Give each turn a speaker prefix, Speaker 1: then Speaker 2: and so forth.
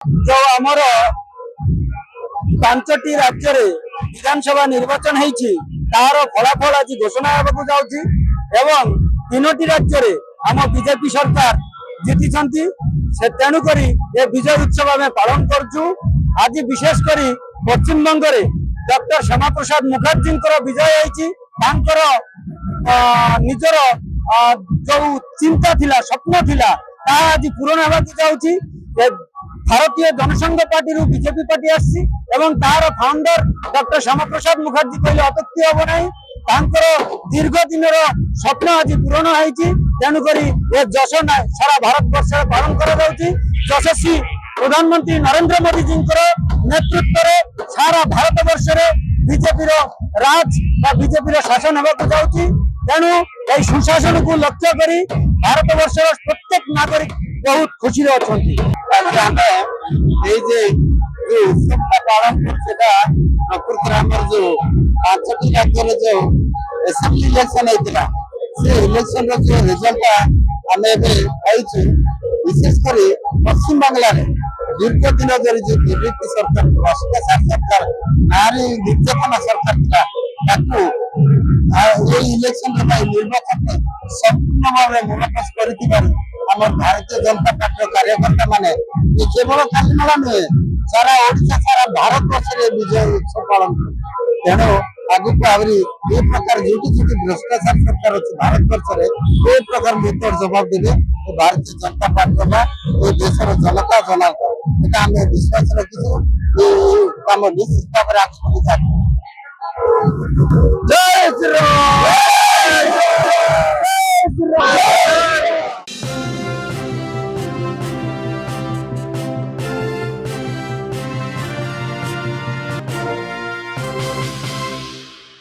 Speaker 1: जो आमर पांचटी राज्य रे विधानसभा निर्वाचन होती तार फलाफल आज घोषणा होगा जाऊँगी एवं तीनोटी राज्य रे आम बीजेपी सरकार जीति तेणुक ये विजय उत्सव आम पालन करुँ। आज विशेषकर पश्चिम बंग रे डॉक्टर श्यामा प्रसाद मुखर्जी विजय होती निजर जो चिंता थिला स्वप्न थिला आज पूरण होगा जाऊँगी। भारतीय जनसंघ पार्टी रु बीजेपी पार्टी आसी तार फाउंडर डॉक्टर श्यामा प्रसाद मुखर्जी कहले अतुक्ति हम ना दीर्घ दिन स्वप्न आज पूरण होती। तेणुक ये जश्न सारा भारत वर्ष पालन करशस्वी प्रधानमंत्री नरेंद्र मोदी जी नेतृत्व सारा भारत वर्ष बीजेपी राज बीजेपी शासन होगा जाऊँगी। तेणु यही सुशासन को लक्ष्य कर भारत वर्ष प्रत्येक नागरिक बहुत खुशी अच्छा पालन प्रकृति जो पांचटी राज्य जो एसेंबली इलेक्शन होता से इलेक्शन जो रिजल्ट आम विशेषकर पश्चिम बांग्ला दीर्घ दिन धरी जो बीजेपी सरकार भ्रष्टाचार सरकार नारी निर्यातना सरकार इलेक्शन निर्वाचन संपूर्ण भाव मुलतवी कर भारतीय जनता पार्टी कार्यकर्ता माने केवल कालीमेला नुहे सारा ओडिशा सारा भारत वर्ष विजय उत्सव पालन तेणु आगु आहरी ये प्रकार जो भ्रष्टाचार सरकार अच्छे भारत वर्ष ये प्रकार मुद्दर जवाब देवे भारतीय जनता पार्टी देशर जनता जनाता आम विश्वास रखीचु कम निश्चित भाव जय श्री राम।